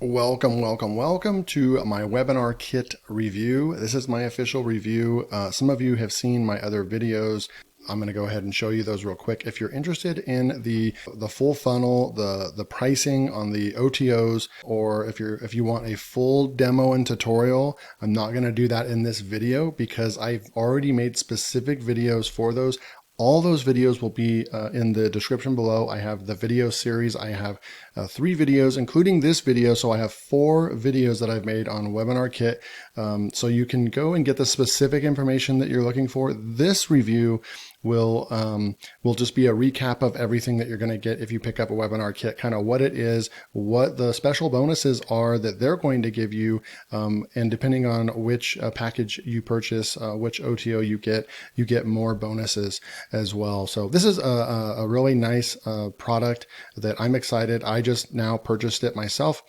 Welcome to my WebinarKit review. This is my official review. Some of you have seen my other videos. I'm going to go ahead and show you those real quick. If you're interested in the full funnel, the pricing on the OTOs, or if you want a full demo and tutorial, I'm not going to do that in this video because I've already made specific videos for those. All those videos will be in the description below. I have the video series. I have 3 videos, including this video. So I have 4 videos that I've made on WebinarKit. So you can go and get the specific information that you're looking for. This review will just be a recap of everything that you're going to get if you pick up a WebinarKit, kind of what it is, what the special bonuses are that they're going to give you, and depending on which package you purchase, which OTO you get more bonuses as well. So this is a really nice product that I'm excited. I just now purchased it myself.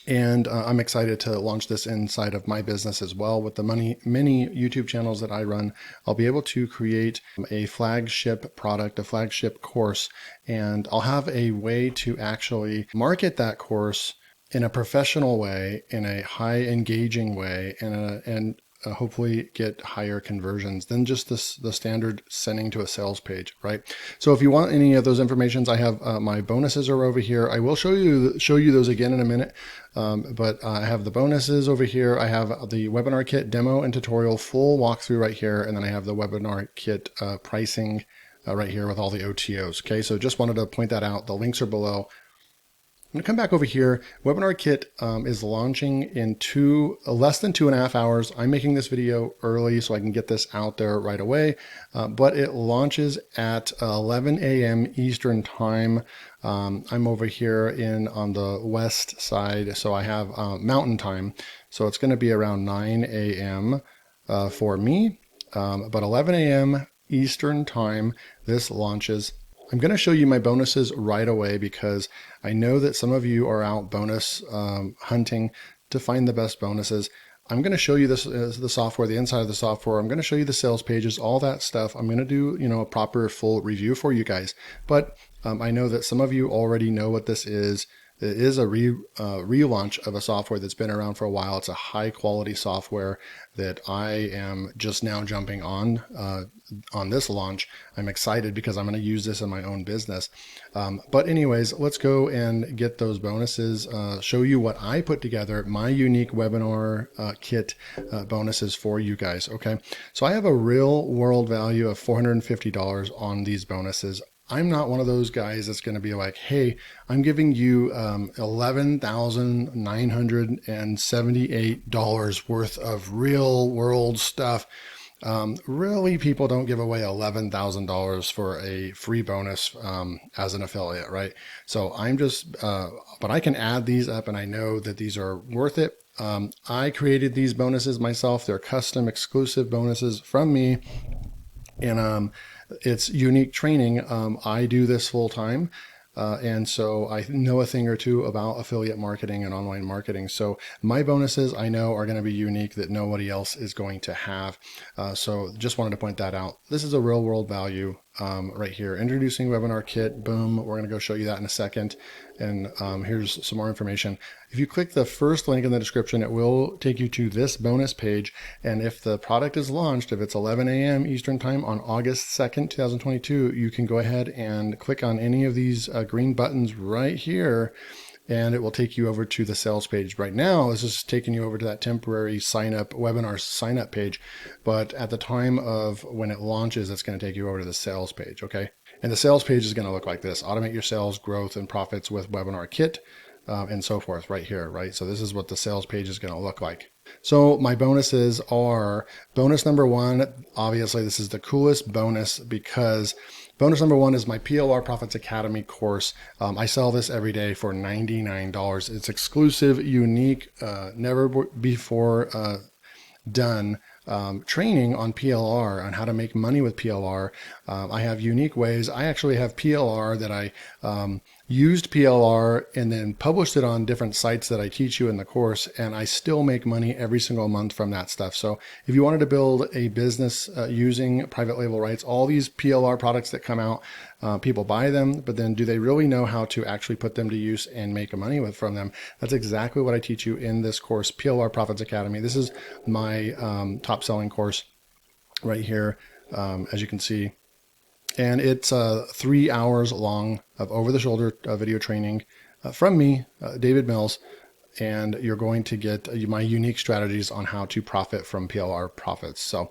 And I'm excited to launch this inside of my business as well. With the many YouTube channels that I run, I'll be able to create a flagship product, a flagship course, and I'll have a way to actually market that course in a professional way, in a high engaging way, and hopefully get higher conversions than just the standard sending to a sales page, right? So if you want any of those informations, I have my bonuses are over here. I will show you those again in a minute, but I have the bonuses over here. I have the WebinarKit demo and tutorial full walkthrough right here, and then I have the WebinarKit pricing right here with all the OTOs. Okay, so just wanted to point that out. The links are below. I'm going to come back over here. WebinarKit is launching in less than 2.5 hours. I'm making this video early so I can get this out there right away, but it launches at 11 a.m. Eastern time. I'm over here on the west side, so I have mountain time. So it's going to be around 9 a.m. For me, but 11 a.m. Eastern time, this launches. I'm going to show you my bonuses right away because I know that some of you are out bonus hunting to find the best bonuses. I'm going to show you the software, the inside of the software. I'm going to show you the sales pages, all that stuff. I'm going to do, a proper full review for you guys. But I know that some of you already know what this is. It is a relaunch of a software that's been around for a while. It's a high quality software that I am just now jumping on this launch. I'm excited because I'm going to use this in my own business. But anyways, let's go and get those bonuses, show you what I put together, my unique webinar kit bonuses for you guys. Okay. So I have a real world value of $450 on these bonuses. I'm not one of those guys that's going to be like, hey, I'm giving you $11,978 worth of real world stuff. Really, people don't give away $11,000 for a free bonus as an affiliate, right? So I'm just, but I can add these up and I know that these are worth it. I created these bonuses myself. They're custom exclusive bonuses from me. And it's unique training. I do this full time. And so I know a thing or two about affiliate marketing and online marketing. So my bonuses I know are going to be unique that nobody else is going to have. So just wanted to point that out. This is a real world value right here. Introducing WebinarKit. Boom. We're going to go show you that in a second. And here's some more information. If you click the first link in the description, it will take you to this bonus page. And if the product is launched, if it's 11 a.m. Eastern time on August 2nd, 2022, you can go ahead and click on any of these green buttons right here, and it will take you over to the sales page. Right now, this is taking you over to that temporary webinar sign up page. But at the time of when it launches, it's going to take you over to the sales page. Okay. And the sales page is going to look like this: automate your sales, growth, and profits with WebinarKit, and so forth right here, right? So this is what the sales page is going to look like. So my bonuses are bonus number 1. Obviously, this is the coolest bonus because bonus number 1 is my PLR Profits Academy course. I sell this every day for $99. It's exclusive, unique, never before done training on PLR, on how to make money with PLR. I have unique ways. I actually have PLR that I used PLR and then published it on different sites that I teach you in the course, and I still make money every single month from that stuff. So if you wanted to build a business using private label rights, all these PLR products that come out, people buy them, but then do they really know how to actually put them to use and make money from them? That's exactly what I teach you in this course, PLR Profits Academy. This is my top selling course right here, as you can see. And it's 3 hours long of over-the-shoulder video training from me, David Mills, and you're going to get my unique strategies on how to profit from PLR profits. So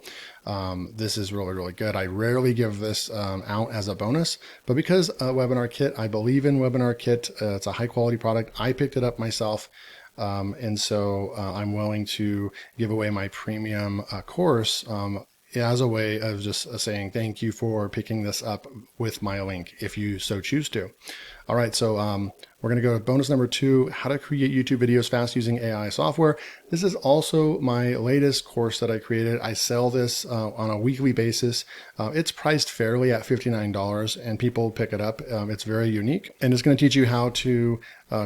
this is really, really good. I rarely give this out as a bonus, but because WebinarKit, I believe in WebinarKit. It's a high-quality product. I picked it up myself. And so I'm willing to give away my premium course as a way of just saying thank you for picking this up with my link if you so choose to. All right, so we're going to go to bonus number 2, how to create YouTube videos fast using AI software. This is also my latest course that I created. I sell this on a weekly basis. It's priced fairly at $59 and people pick it up. It's very unique, and it's going to teach you how to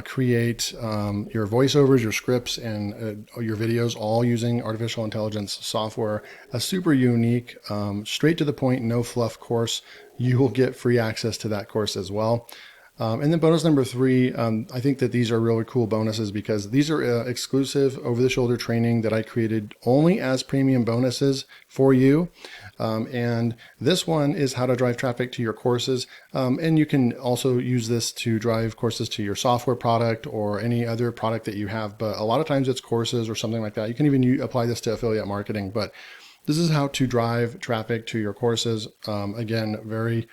create your voiceovers, your scripts, and your videos all using artificial intelligence software. A super unique, straight to the point, no fluff course. You will get free access to that course as well. And then bonus number 3, I think that these are really cool bonuses because these are exclusive over-the-shoulder training that I created only as premium bonuses for you. And this one is how to drive traffic to your courses. And you can also use this to drive courses to your software product or any other product that you have. But a lot of times it's courses or something like that. You can even apply this to affiliate marketing. But this is how to drive traffic to your courses. Again, very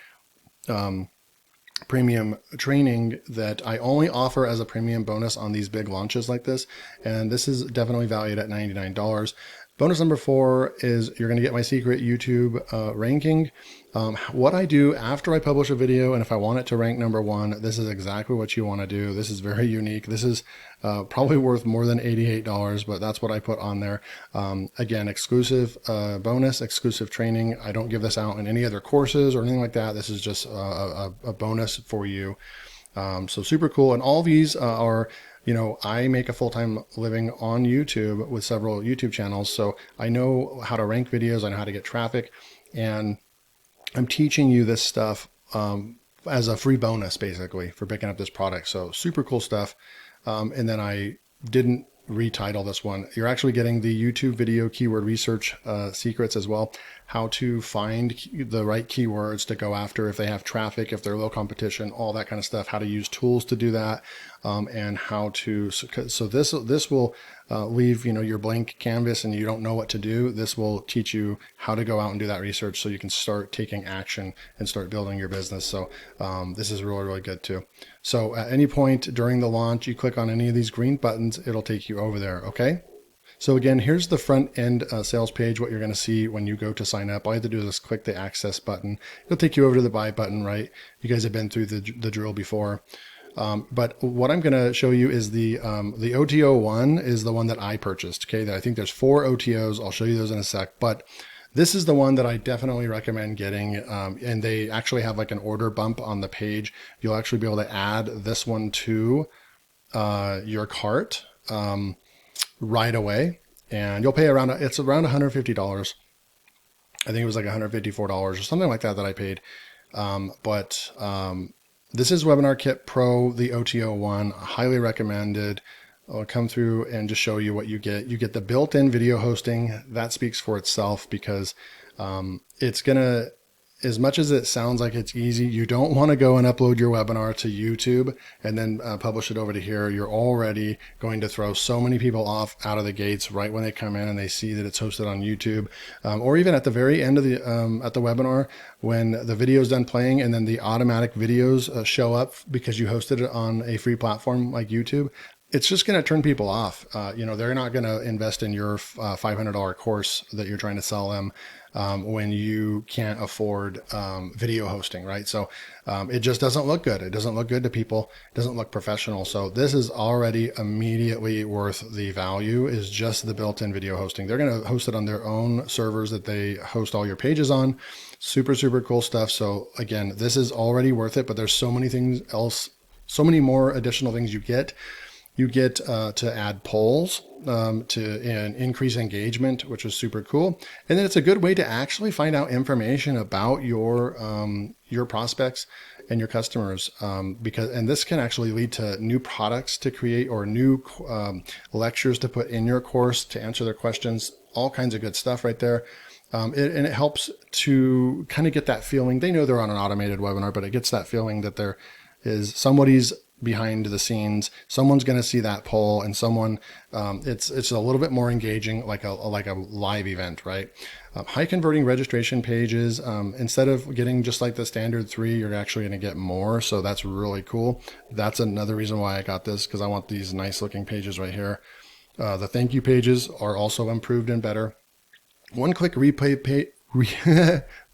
premium training that I only offer as a premium bonus on these big launches like this. And this is definitely valued at $99. Bonus number 4 is you're going to get my secret YouTube ranking. What I do after I publish a video, and if I want it to rank number 1, this is exactly what you want to do. This is very unique. This is probably worth more than $88, but that's what I put on there. Again, exclusive bonus, exclusive training. I don't give this out in any other courses or anything like that. This is just a bonus for you. So super cool. And all these are, I make a full-time living on YouTube with several YouTube channels. So I know how to rank videos. I know how to get traffic, and I'm teaching you this stuff as a free bonus, basically, for picking up this product. So super cool stuff. And then I didn't retitle this one. You're actually getting the YouTube video keyword research secrets as well. How to find the right keywords to go after if they have traffic, if they're low competition, all that kind of stuff. How to use tools to do that, and how to. So this will leave your blank canvas and you don't know what to do. This will teach you how to go out and do that research so you can start taking action and start building your business. So this is really, really good too. So at any point during the launch, you click on any of these green buttons, it'll take you over there. Okay. So again, here's the front end sales page. What you're going to see when you go to sign up, all you have to do is just click the access button. It'll take you over to the buy button, right? You guys have been through the drill before. But what I'm going to show you is the OTO one is the one that I purchased. Okay. I think there's 4 OTOs. I'll show you those in a sec, but this is the one that I definitely recommend getting. And they actually have like an order bump on the page. You'll actually be able to add this one to your cart right away, and you'll pay it's around $150. I think it was like $154 or something like that I paid. But this is WebinarKit Pro, the OTO one, highly recommended. I'll come through and just show you what you get. You get the built-in video hosting. That speaks for itself because it's gonna, as much as it sounds like it's easy, you don't want to go and upload your webinar to YouTube and then publish it over to here. You're already going to throw so many people off out of the gates right when they come in and they see that it's hosted on YouTube, or even at the very end of the at the webinar when the video is done playing and then the automatic videos show up because you hosted it on a free platform like YouTube. It's just going to turn people off. They're not going to invest in your $500 course that you're trying to sell them when you can't afford video hosting, right? So it just doesn't look good. It doesn't look good to people. It doesn't look professional. So this is already immediately worth the value, is just the built-in video hosting. They're going to host it on their own servers that they host all your pages on. Super, super cool stuff. So again, this is already worth it, but there's so many things else so many more additional things you get. You get to add polls to increase engagement, which is super cool. And then it's a good way to actually find out information about your prospects and your customers, and this can actually lead to new products to create or new lectures to put in your course to answer their questions. All kinds of good stuff right there. And it helps to kind of get that feeling. They know they're on an automated webinar, but it gets that feeling that there is somebody's behind the scenes. Someone's going to see that poll, and someone, it's a little bit more engaging, like a live event, right? High converting registration pages. Instead of getting just like the standard 3, you're actually going to get more. So that's really cool. That's another reason why I got this, because I want these nice looking pages right here. The thank you pages are also improved and better. One-click replay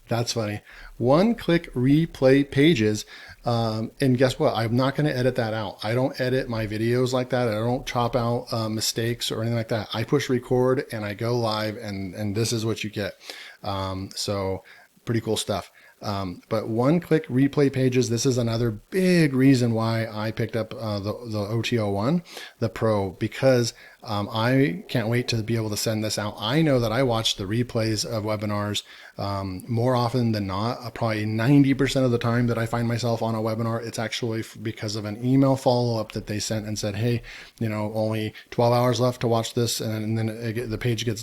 that's funny. One-click replay pages. And guess what? I'm not going to edit that out. I don't edit my videos like that. I don't chop out mistakes or anything like that. I push record and I go live, and this is what you get. So pretty cool stuff. But one-click replay pages, this is another big reason why I picked up the OTO1, the Pro, because I can't wait to be able to send this out. I know that I watch the replays of webinars more often than not. Probably 90% of the time that I find myself on a webinar, it's actually because of an email follow-up that they sent and said, hey, only 12 hours left to watch this, and then the page gets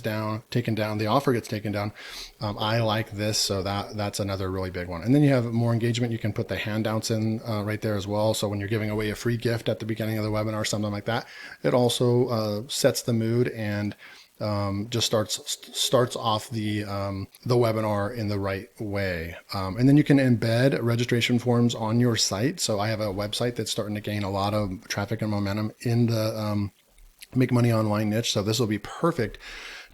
taken down, the offer gets taken down. I like this, so that's another really big one. And then you have more engagement. You can put the handouts in right there as well. So when you're giving away a free gift at the beginning of the webinar, something like that, it also sets the mood and just starts off the webinar in the right way. And then you can embed registration forms on your site. So I have a website that's starting to gain a lot of traffic and momentum in the Make Money Online niche. So this will be perfect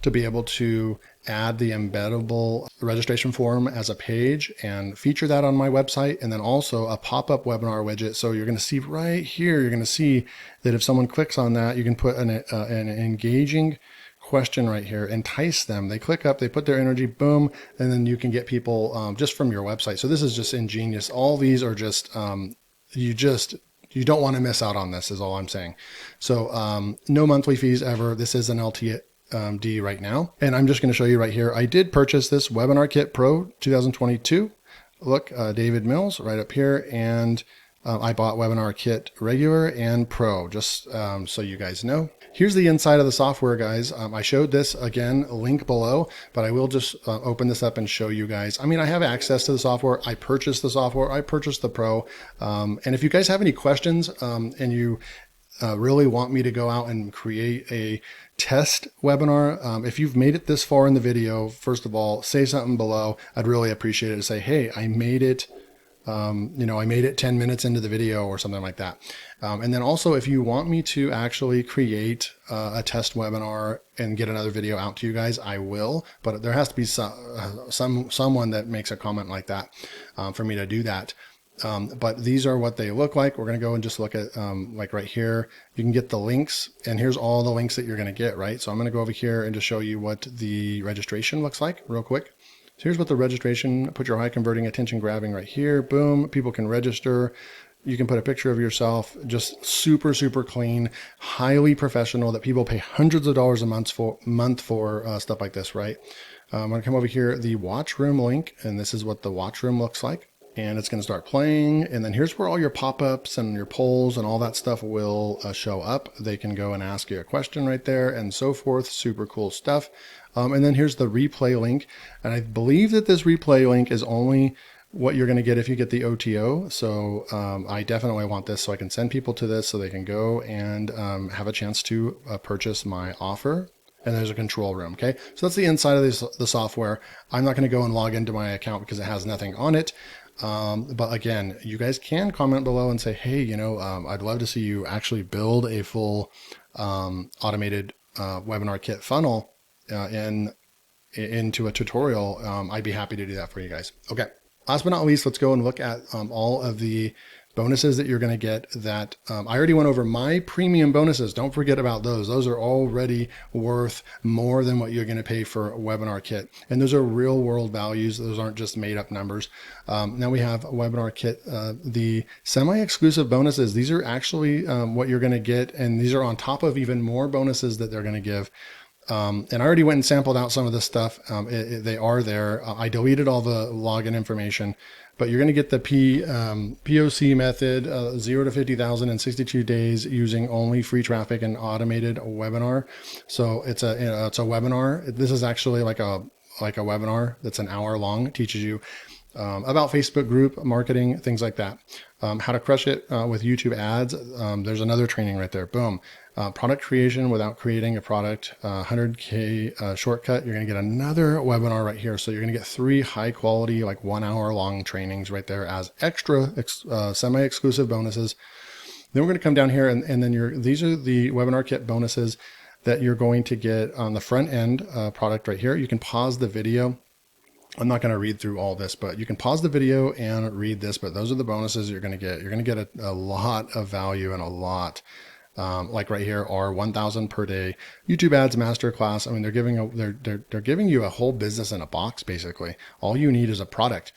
to be able to add the embeddable registration form as a page and feature that on my website. And then also a pop-up webinar widget. So you're going to see right here, you're going to see that if someone clicks on that, you can put an engaging question right here, entice them. They click up, they put their energy, boom, and then you can get people just from your website. So this is just ingenious. All these are just, you don't want to miss out on this is all I'm saying. So no monthly fees ever. This is an LTD right now. And I'm just going to show you right here. I did purchase this WebinarKit Pro 2022. Look, David Mills right up here. And I bought WebinarKit Regular and Pro, just so you guys know. Here's the inside of the software, guys. I showed this again, link below, but I will just open this up and show you guys. I mean, I have access to the software. I purchased the software. I purchased the Pro. And if you guys have any questions and you really want me to go out and create a test webinar, if you've made it this far in the video, first of all, say something below. I'd really appreciate it to say, hey, I made it. I made it 10 minutes into the video or something like that. And then also, if you want me to actually create a test webinar and get another video out to you guys, I will, but there has to be someone that makes a comment like that for me to do that. But these are what they look like. We're going to go and just look at like right here, you can get the links, and here's all the links that you're going to get, right? So I'm going to go over here and just show you what the registration looks like real quick. So here's what the registration, put your high converting, attention grabbing right here. Boom. People can register. You can put a picture of yourself, just super, super clean, highly professional, that people pay hundreds of dollars a month for stuff like this, right? I'm going to come over here, the watch room link, and this is what the watch room looks like. And it's going to start playing. And then here's where all your pop-ups and your polls and all that stuff will show up. They can go and ask you a question right there and so forth. Super cool stuff. And then here's the replay link. And I believe that this replay link is only what you're going to get if you get the OTO. So I definitely want this so I can send people to this so they can go and have a chance to purchase my offer. And there's a control room. Okay. So that's the inside of the software. I'm not going to go and log into my account because it has nothing on it. But again, you guys can comment below and say, hey, I'd love to see you actually build a full automated WebinarKit funnel into a tutorial. I'd be happy to do that for you guys. Okay. Last but not least, let's go and look at all of the bonuses that you're going to get that I already went over my premium bonuses. Don't forget about those. Those are already worth more than what you're going to pay for WebinarKit. And those are real world values. Those aren't just made up numbers. Now we have WebinarKit, the semi-exclusive bonuses. These are actually what you're going to get. And these are on top of even more bonuses that they're going to give. And I already went and sampled out some of this stuff. They are there. I deleted all the login information, but you're going to get the POC method, 0 to 50,000 in 62 days using only free traffic and automated webinar. So it's a webinar. This is actually like a webinar that's an hour long. It teaches you about Facebook group marketing, things like that. How to crush it with YouTube ads. There's another training right there. Boom. Product creation without creating a product, 100K shortcut. You're going to get another webinar right here. So you're going to get 3 high quality, like 1 hour long trainings right there as extra semi-exclusive bonuses. Then we're going to come down here and then these are the WebinarKit bonuses that you're going to get on the front end product right here. You can pause the video. I'm not going to read through all this, but you can pause the video and read this, but those are the bonuses you're going to get. You're going to get a lot of value and a lot, like right here are 1,000 per day YouTube ads masterclass. I mean, they're giving you a whole business in a box. Basically, all you need is a product.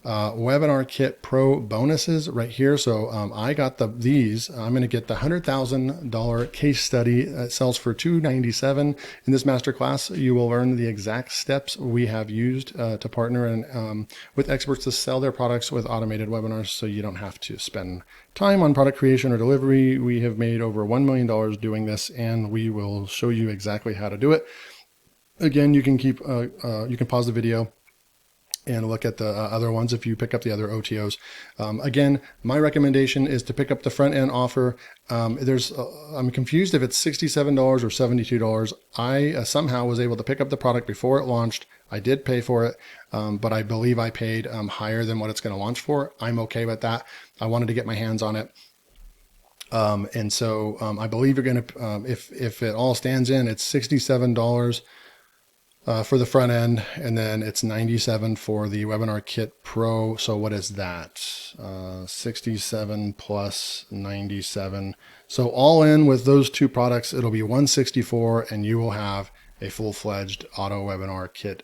WebinarKit Pro bonuses right here. So I got these. I'm going to get the $100,000 case study. It sells for $297. In this masterclass, you will learn the exact steps we have used to partner and with experts to sell their products with automated webinars, so you don't have to spend time on product creation or delivery. We have made over $1 million doing this, and we will show you exactly how to do it. Again, you can you can pause the video and look at the other ones if you pick up the other OTOs. Again, my recommendation is to pick up the front end offer. I'm confused if it's $67 or $72. I somehow was able to pick up the product before it launched. I did pay for it, but I believe I paid higher than what it's going to launch for. I'm okay with that. I wanted to get my hands on it. And so I believe you're going to, if it all stands in, it's $67 for the front end, and then it's $97 for the WebinarKit Pro. So what is that? 67 plus 97. So all in with those 2 products, it'll be $164, and you will have a full-fledged auto webinar kit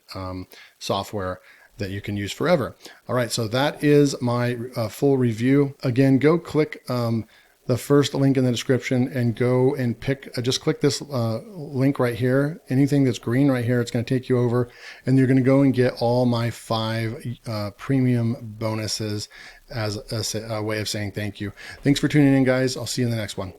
software that you can use forever. All right, so that is my full review. Again, go click the first link in the description and go and just click this link right here. Anything that's green right here, it's going to take you over, and you're going to go and get all my 5 premium bonuses as a way of saying thank you. Thanks for tuning in, guys. I'll see you in the next one.